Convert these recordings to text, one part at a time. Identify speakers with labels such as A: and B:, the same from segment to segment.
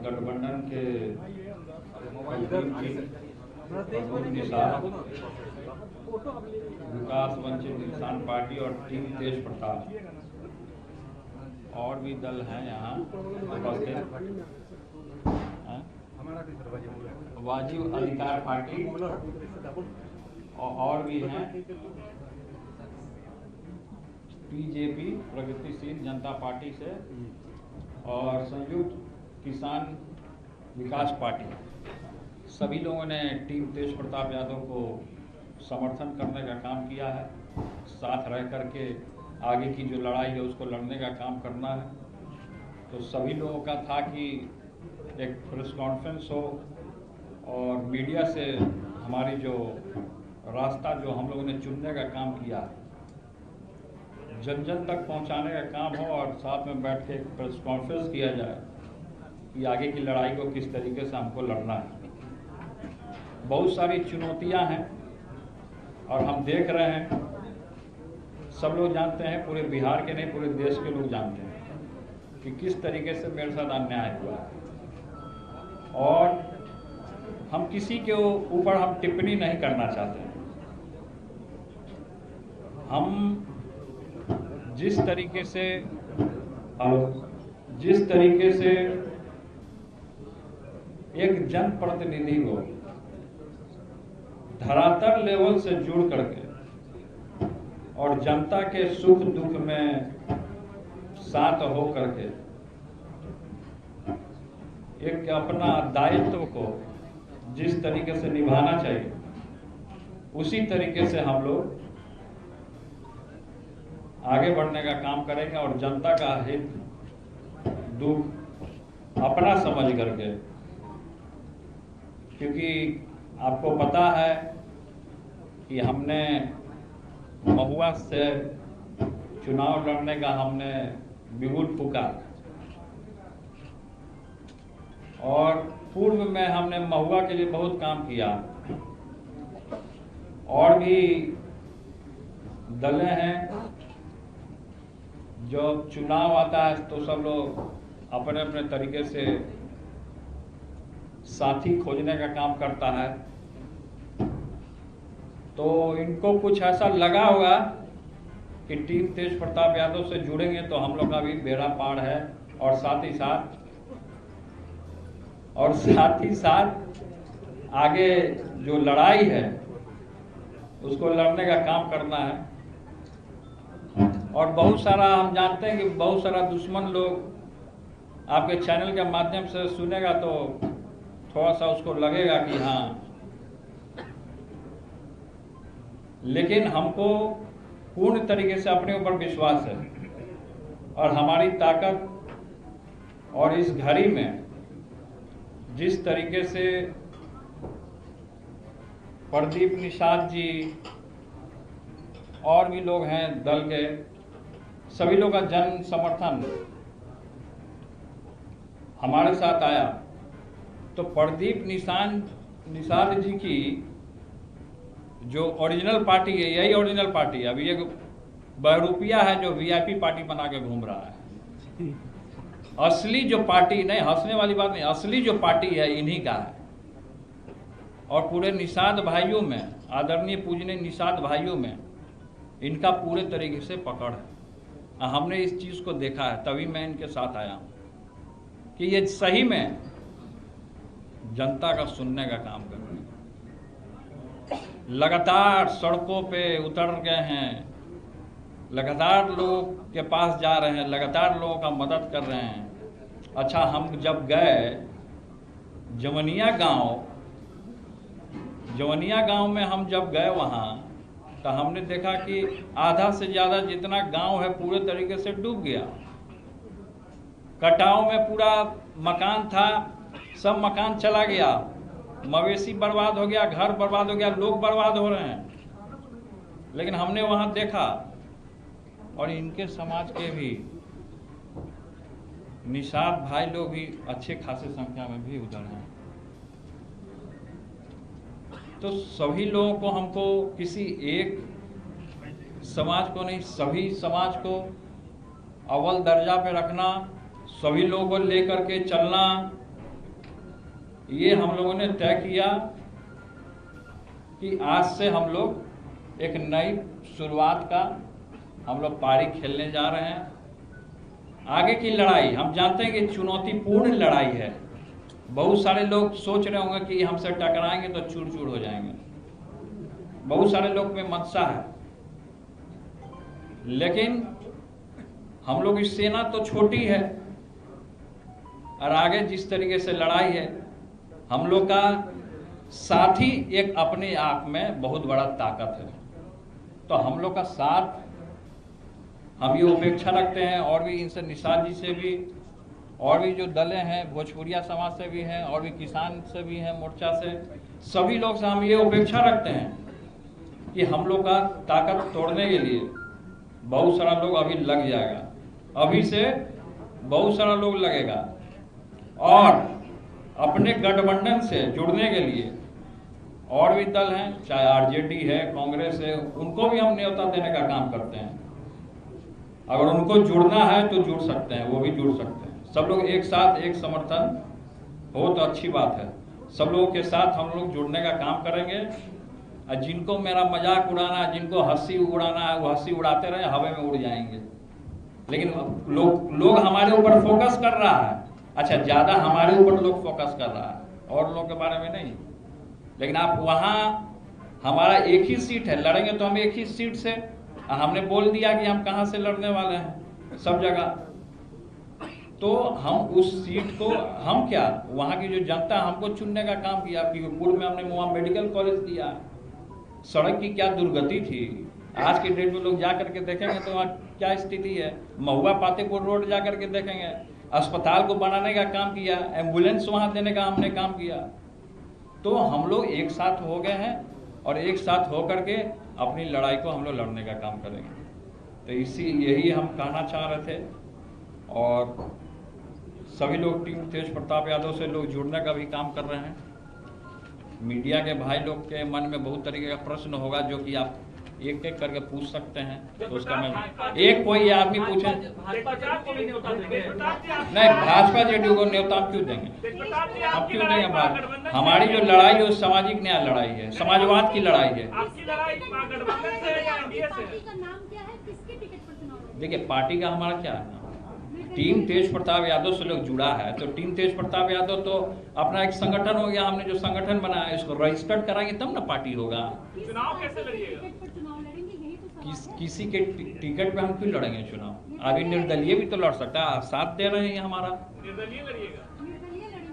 A: गठबंधन के निशान विकास वंचित इंसान पार्टी और टीम तेज प्रताप और भी दल हैं यहाँ उपस्थित, वाजिब अधिकार पार्टी और भी हैं, बीजेपी प्रगतिशील जनता पार्टी से और संयुक्त किसान विकास पार्टी, सभी लोगों ने टीम तेज प्रताप यादव को समर्थन करने का काम किया है। साथ रह करके आगे की जो लड़ाई है उसको लड़ने का काम करना है। तो सभी लोगों का था कि एक प्रेस कॉन्फ्रेंस हो और मीडिया से हमारी जो रास्ता जो हम लोगों ने चुनने का काम किया जन जन तक पहुंचाने का काम हो और साथ में बैठ के एक प्रेस कॉन्फ्रेंस किया जाए कि आगे की लड़ाई को किस तरीके से हमको लड़ना है। बहुत सारी चुनौतियां हैं और हम देख रहे हैं, सब लोग जानते हैं, पूरे बिहार के नहीं पूरे देश के लोग जानते हैं कि किस तरीके से मेरे साथ अन्याय हुआ और हम किसी के ऊपर हम टिप्पणी नहीं करना चाहते हैं। हम जिस तरीके से एक जनप्रतिनिधि को धरातल लेवल से जुड़ करके और जनता के सुख दुख में साथ हो करके एक अपना दायित्व को जिस तरीके से निभाना चाहिए उसी तरीके से हम लोग आगे बढ़ने का काम करेंगे और जनता का हित दुख अपना समझ करके, क्योंकि आपको पता है कि हमने महुआ से चुनाव लड़ने का हमने बिगुल फूका और पूर्व में हमने महुआ के लिए बहुत काम किया। और भी दलें हैं जो चुनाव आता है तो सब लोग अपने अपने तरीके से साथी खोजने का काम करता है। तो इनको कुछ ऐसा लगा होगा कि टीम तेज प्रताप यादव से जुड़ेंगे तो हम लोग का भी बेड़ा पार है और साथ ही साथ आगे जो लड़ाई है उसको लड़ने का काम करना है। और बहुत सारा हम जानते हैं कि बहुत सारा दुश्मन लोग आपके चैनल के माध्यम से सुनेगा तो थोड़ा सा उसको लगेगा कि हाँ, लेकिन हमको पूर्ण तरीके से अपने ऊपर विश्वास है और हमारी ताकत और इस घड़ी में जिस तरीके से प्रदीप निषाद जी और भी लोग हैं दल के, सभी लोग का जन समर्थन हमारे साथ आया। तो प्रदीप निषाद जी की जो ओरिजिनल पार्टी है यही ओरिजिनल पार्टी है। अभी एक बहरूपिया है जो वीआईपी पार्टी बना के घूम रहा है। असली जो पार्टी, नहीं हंसने वाली बात नहीं, असली जो पार्टी है इन्हीं का है। और पूरे निषाद भाइयों में, आदरणीय पूजनीय निषाद भाइयों में इनका पूरे तरीके से पकड़ है। हमने इस चीज को देखा है, तभी मैं इनके साथ आया हूं कि ये सही में जनता का सुनने का काम कर रहे हैं। लगातार सड़कों पे उतर गए हैं, लगातार लोगों के पास जा रहे हैं, लगातार लोगों का मदद कर रहे हैं। अच्छा, हम जब गए जवनिया गांव में हम जब गए वहाँ तो हमने देखा कि आधा से ज़्यादा जितना गांव है पूरे तरीके से डूब गया। कटाव में पूरा मकान था, सब मकान चला गया, मवेशी बर्बाद हो गया, घर बर्बाद हो गया, लोग बर्बाद हो रहे हैं। लेकिन हमने वहाँ देखा और इनके समाज के भी निषाद भाई लोग भी अच्छे खासे संख्या में भी उधर हैं। तो सभी लोगों को, हमको किसी एक समाज को नहीं, सभी समाज को अव्वल दर्जा पे रखना, सभी लोगों को लेकर के चलना ये हम लोगों ने तय किया कि आज से हम लोग एक नई शुरुआत का हम लोग पारी खेलने जा रहे हैं। आगे की लड़ाई हम जानते हैं कि चुनौतीपूर्ण लड़ाई है। बहुत सारे लोग सोच रहे होंगे कि हमसे टकराएंगे तो चूर चूर हो जाएंगे, बहुत सारे लोग में मनसा है, लेकिन हम लोग की सेना तो छोटी है और आगे जिस तरीके से लड़ाई है, हम लोग का साथ ही एक अपने आप में बहुत बड़ा ताकत है। तो हम लोग का साथ हम ये अपेक्षा रखते हैं, और भी इनसे निषाद जी से भी, और भी जो दलें हैं भोजपुरिया समाज से भी हैं, और भी किसान से भी हैं, मोर्चा से, सभी लोग से हम ये अपेक्षा रखते हैं कि हम लोग का ताकत तोड़ने के लिए बहुत सारा लोग अभी लग जाएगा, अभी से बहुत सारा लोग लगेगा। और अपने गठबंधन से जुड़ने के लिए और भी दल हैं, चाहे आरजेडी है, कांग्रेस है, उनको भी हम न्योता देने का काम करते हैं। अगर उनको जुड़ना है तो जुड़ सकते हैं, वो भी जुड़ सकते हैं। सब लोग एक साथ एक समर्थन हो तो अच्छी बात है। सब लोगों के साथ हम लोग जुड़ने का काम करेंगे। और जिनको मेरा मजाक उड़ाना है, जिनको हंसी उड़ाना है, वो हंसी उड़ाते रहे, हवा में उड़ जाएंगे। लेकिन लोग हमारे ऊपर फोकस कर रहा है, अच्छा ज्यादा हमारे ऊपर लोग फोकस कर रहा है, और लोगों के बारे में नहीं। लेकिन आप वहां, हमारा एक ही सीट है, लड़ेंगे तो हम एक ही सीट से, हमने बोल दिया कि हम कहां से लड़ने वाले हैं सब जगह। तो हम उस सीट को, हम क्या, वहां की जो जनता हमको चुनने का काम किया। पूर्व में हमने वहां मेडिकल कॉलेज दिया, सड़क की क्या दुर्गति थी, आज के डेट में लोग जा करके देखेंगे तो वहाँ क्या स्थिति है। महुआ पातेपुर रोड जा करके देखेंगे, अस्पताल को बनाने का काम किया, एम्बुलेंस वहाँ देने का हमने काम किया। तो हम लोग एक साथ हो गए हैं, और एक साथ हो करके अपनी लड़ाई को हम लोग लड़ने का काम करेंगे। तो यही हम कहना चाह रहे थे। और सभी लोग टीम तेज प्रताप यादव से लोग जुड़ने का भी काम कर रहे हैं। मीडिया के भाई लोग के मन में बहुत तरीके का प्रश्न होगा, जो कि आप एक एक करके पूछ सकते हैं। तो उसका मैं एक कोई आदमी पूछे नहीं, भाजपा जेडीयू को न्योता हम क्यों देंगे, हम क्यों देंगे। हमारी जो लड़ाई, जो सामाजिक न्याय लड़ाई है, समाजवाद की लड़ाई है। देखिए पार्टी का हमारा क्या है, टीम तेज प्रताप यादव से लोग जुड़ा है, तो टीम तेज प्रताप यादव तो अपना एक संगठन हो गया। हमने जो संगठन बनाया इसको रजिस्टर्ड कराएंगे तब ना पार्टी होगा। चुनाव कैसे लड़िएगा? किसी के टिकट पे हम क्यों लड़ेंगे चुनाव? अभी निर्दलीय भी तो लड़ सकता है, साथ दे रहे हैं हमारा। निर्दलीय लड़िएगा?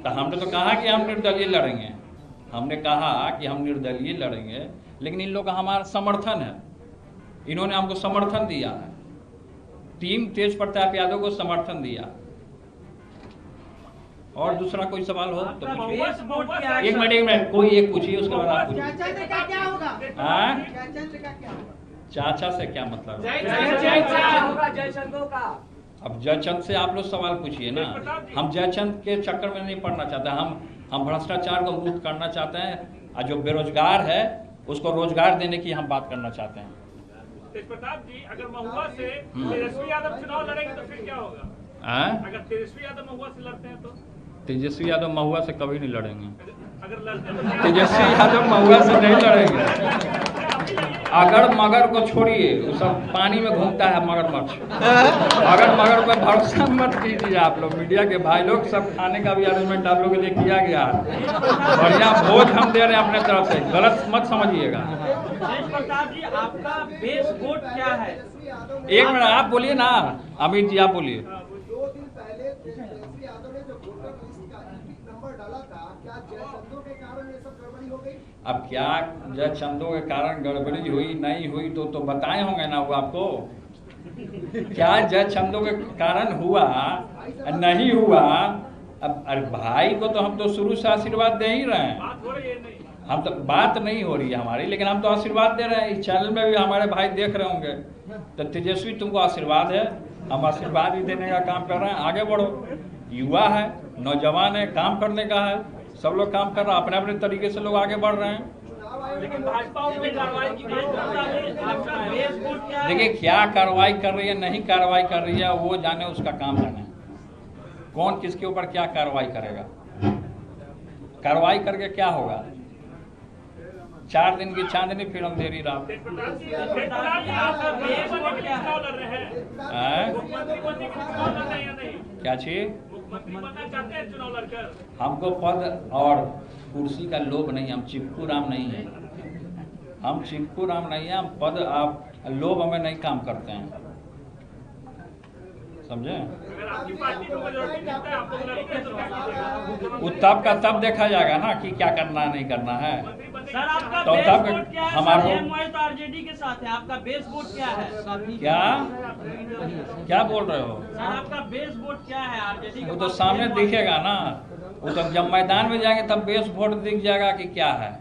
A: तो हमने तो कहा कि हम निर्दलीय लड़ेंगे, हमने कहा कि हम निर्दलीय लड़ेंगे, लेकिन इन लोग का हमारा समर्थन है, इन्होंने हमको समर्थन दिया है, टीम तेज प्रताप यादव को समर्थन दिया। और दूसरा कोई सवाल हो तो पूछिए। एक मिनट कोई एक पूछिए, उसके बाद आप पूछिए। चाचा से क्या मतलब? अब जयचंद से आप लोग सवाल पूछिए ना। हम जयचंद के चक्कर में नहीं पड़ना चाहते, हम भ्रष्टाचार को मुक्त करना चाहते हैं, और जो बेरोजगार है उसको रोजगार देने की हम बात करना चाहते हैं।
B: प्रताप जी, अगर महुआ से तेजस्वी यादव चुनाव लड़ेंगे तो फिर क्या होगा? अगर तेजस्वी यादव महुआ से लड़ते हैं तो?
A: तेजस्वी यादव महुआ से कभी नहीं लड़ेंगे।
B: अगर लड़ते हैं
A: तेजस्वी यादव महुआ से नहीं लड़ेंगे। अगर मगर को छोड़िए, वो सब पानी में घूमता है मगरमच्छ। अगर मगर पर भरोसा मत कीजिए आप लोग, मीडिया के भाई लोग, सब खाने का भी अरेंजमेंट आप लोगों के लिए किया गया है, बढ़िया भोज हम दे रहे हैं अपने तरफ से, गलत मत समझिएगा।
B: प्रताप जी, आपका बेस वोट क्या है?
A: एक मिनट आप बोलिए ना, अमित जी आप बोलिए।
C: 2 दिन पहले तेजस्वी यादव ने जो वोटर लिस्ट का नंबर डाला था, क्या जयचंदों के कारण ये सब गड़बड़ी हो गई?
A: अब क्या जयचंदों के कारण गड़बड़ी हुई नहीं हुई तो बताए होंगे ना वो आपको। क्या जयचंदों के कारण हुआ नहीं हुआ? अब अरे भाई को तो हम तो शुरू से आशीर्वाद दे ही रहे हैं। हम तो बात नहीं हो रही है हमारी, लेकिन हम तो आशीर्वाद दे रहे हैं। इस चैनल में भी हमारे भाई देख रहे होंगे। तो तेजस्वी तुमको आशीर्वाद है, हम आशीर्वाद भी देने का काम कर रहे हैं। आगे बढ़ो, युवा है, नौजवान है, काम करने का है, सब लोग काम कर रहे हैं, अपने अपने तरीके से लोग आगे बढ़ रहे हैं।
B: लेकिन भाजपा में कार्रवाई की बात करता है, आपका बेस वोट क्या है?
A: देखिए क्या कार्रवाई कर रही है, नहीं कार्रवाई कर रही है, वो जाने, उसका काम जाने। कौन किसके ऊपर क्या कार्रवाई करेगा, कार्रवाई करके क्या होगा? 4 दिन की चांदनी फिल्म दे रही रात।
B: प्रताप जी आप मुख्यमंत्री बनने के लिए चुनाव लड़ रहे हैं, मुख्यमंत्री बनने के लिए चुनाव लड़ रहे हैं या नहीं?
A: क्या चीज?
B: मुख्यमंत्री बनना चाहते हैं चुनाव लड़कर?
A: हमको पद और कुर्सी का लोभ नहीं, हम चिपकू राम नहीं है, हम चिपकू राम नहीं है, हम पद आप लोभ हमें नहीं काम करते हैं, समझे?
B: अगर आपकी पार्टी को मेजॉरिटी मिलता है आप लोग लड़ते हैं तो क्या कीजिएगा?
A: वो तब का तब देखा जाएगा ना कि क्या करना नहीं करना है।
D: सर आपका
A: तो
D: बेस
A: तब
D: वोट क्या है?
A: हमारे
D: सर एमवाई तो आरजेडी के साथ है, आपका बेस वोट क्या है?
A: क्या बोल रहे हो?
D: सर आपका बेस वोट क्या है आरजेडी के
A: वो तो
D: पास?
A: सामने दिखेगा ना, वो तो जब मैदान में जाएंगे तब बेस वोट दिख जाएगा कि क्या है।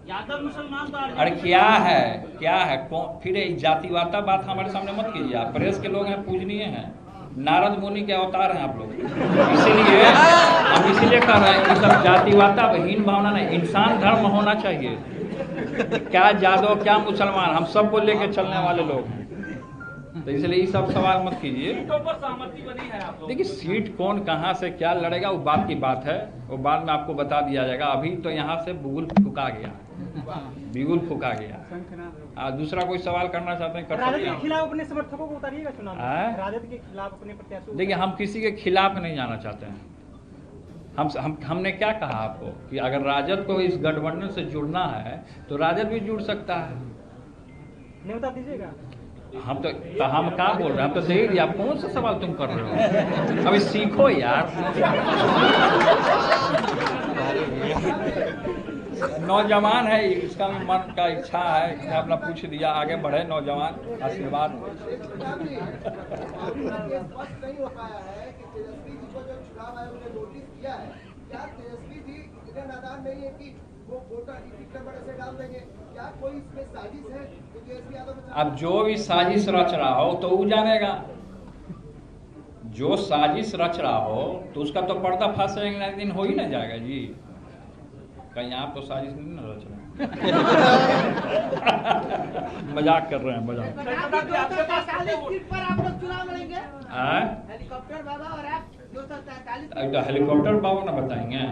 D: यादव मुसलमान तो
A: अरे
D: आरजेडी
A: क्या है, क्या है? फिर जातिवादा बात हमारे सामने मत कीजिए आप, प्रेस के लोग हैं, पूजनीय हैं, नारद मुनि के अवतार हैं आप लोग, इसीलिए हम इसीलिए कह रहे हैं कि सब जातिवादा हीन भावना नहीं, इंसान धर्म होना चाहिए। क्या यादव क्या मुसलमान, हम सबको लेके चलने वाले लोग हैं, तो इसलिए ये सब सवाल मत कीजिए।
B: सीटों पर सहमति बनी है आप लोग?
A: देखिए सीट कौन कहाँ से क्या लड़ेगा वो बात की बात है, वो बाद में आपको बता दिया जाएगा। अभी तो यहाँ से बिगुल फूका गया, बिगुल फूका गया। दूसरा कोई सवाल करना चाहते हैं कर
E: राजद
A: सकते
E: के
A: हैं।
E: खिलाफ अपने समर्थकों को उतारिएगा चुनाव में?
A: हैं?
E: राजद के खिलाफ अपने प्रत्याशियों को?
A: देखिए हम किसी के खिलाफ नहीं जाना चाहते हैं। हमने क्या कहा आपको कि अगर राजद को इस गठबंधन से जुड़ना है तो राजद भी जुड़ सकता है।
E: नहीं बता दीजिएगा।
A: हम तो हम क्या बोल रहे हैं, हम तो दे ही दिया। कौन सा सवाल तुम कर रहे हो? अभी सीखो यार। नौजवान है, इसका भी मन का इच्छा है कि अपना पूछ दिया, आगे बढ़े नौजवान, आशीर्वाद।
C: प्रताप जी, ये स्पष्ट नहीं हो पाया है कि तेजस्वी जी को जो चुनाव आयोग ने नोटिस किया है, क्या तेजस्वी जी इतने नादान नहीं है कि वो वोटर टिकट पर ऐसे डाल देंगे? क्या कोई इसमें साजिश है कि तेजस्वी यादव?
A: अब जो भी साजिश रच रहा हो तो वो जानेगा, जो साजिश रच रहा हो तो उसका तो पर्दाफाश एक दिन हो ही ना जाएगा जी। कहीं आप तो साजिश नहीं ना रच रहे हैं। मजाक कर रहे हैं, मजाक।
F: सीट पर आप लोग चुनाव लड़ेंगे? हेलीकॉप्टर बाबा और आप 243
A: तो हेलीकॉप्टर बाबा ना बताएंगे?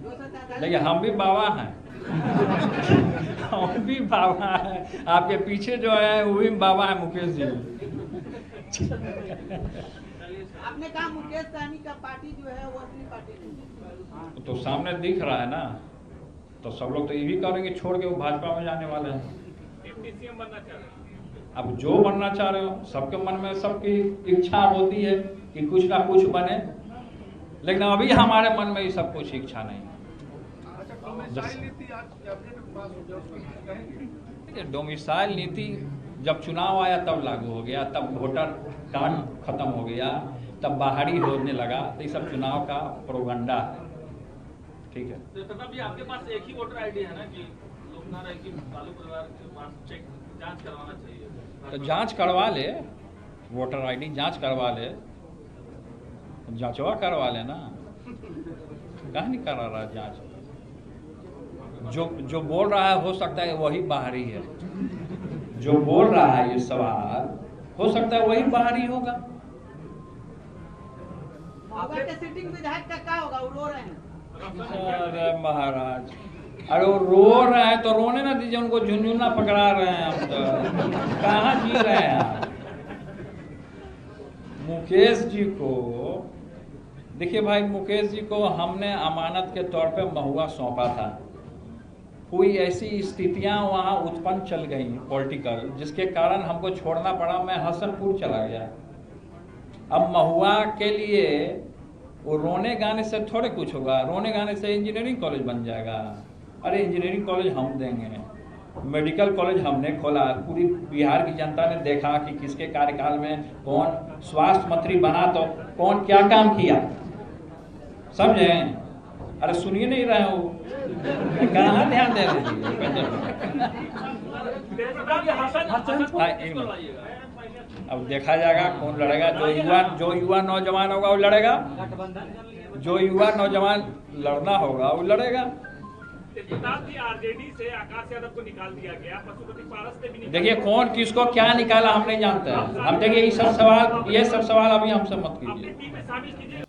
F: 243
A: देखिए हम भी बाबा हैं, हम भी बाबा हैं। आपके पीछे जो है वो भी बाबा है, मुकेश जी।
F: आपने कहा मुकेश सहनी का पार्टी जो है वो असली पार्टी नहीं।
A: तो सामने दिख रहा है ना, तो सब लोग तो ये भी करेंगे छोड़ के वो भाजपा में जाने वाले हैं।
B: डिप्टी सीएम बनना चाह रहे हैं?
A: अब जो बनना चाह रहे हो, सबके मन में सबकी इच्छा होती है कि कुछ ना कुछ बने, लेकिन अभी हमारे मन में ये सब कुछ इच्छा नहीं। डोमिसाइल नीति जब चुनाव आया तब लागू हो गया, तब वोटर कार्ड खत्म हो गया, तब बाहरी होने लगा, तो ये सब चुनाव का प्रोगंडा है। ठीक है,
B: तो प्रताप जी आपके पास एक ही वोटर आईडी है ना कि लोग ना रहे कि बालू परिवार के पास चेक जांच करवाना चाहिए?
A: तो जांच करवा ले, वोटर आईडी जांच करवा ले, जांचवा करवा ले ना, कहाँ नहीं करा रहा जांच? जो बोल रहा है हो सकता है वही बाहरी है, जो बोल रहा है ये सवाल हो सकता है वही बाहरी होगा।
F: महुआ के सिटिंग विधायक का क्या होगा? वो रो रहे हैं।
A: अरे महाराज, अरे वो रो रहे हैं तो रोने ना दीजिए, उनको झुनझुना पकड़ा रहे हैं हम तो। कहाँ जी रहे हैं आप? मुकेश जी को देखिए भाई, मुकेश जी को हमने अमानत के तौर पे महुआ सौंपा था। कोई ऐसी स्थितियां वहाँ उत्पन्न चल गई पॉलिटिकल, जिसके कारण हमको छोड़ना पड़ा। मैं हसनपुर चला गया। अब महुआ के लिए वो रोने गाने से थोड़े कुछ होगा, रोने गाने से इंजीनियरिंग कॉलेज बन जाएगा। अरे इंजीनियरिंग कॉलेज हम देंगे, मेडिकल कॉलेज हमने खोला। पूरी बिहार की जनता ने देखा कि किसके कार्यकाल में कौन स्वास्थ्य मंत्री बना तो कौन क्या काम किया, समझे? अरे सुनिए नहीं रहे हो, कहाँ ध्यान दे रहे अब देखा जाएगा कौन लड़ेगा। जो युवा नौजवान होगा वो लड़ेगा, जो युवा नौजवान लड़ना होगा वो लड़ेगा।
B: प्रताप जी आरजेडी से आकाश यादव को निकाल दिया गया, पशुपति पारस से भी
A: देखिए कौन किसको क्या निकाला हम नहीं जानते हैं। हम देखिए ये सब सवाल अभी हमसे मत कीजिए।
B: अपनी टीम में शामिल कीजिए।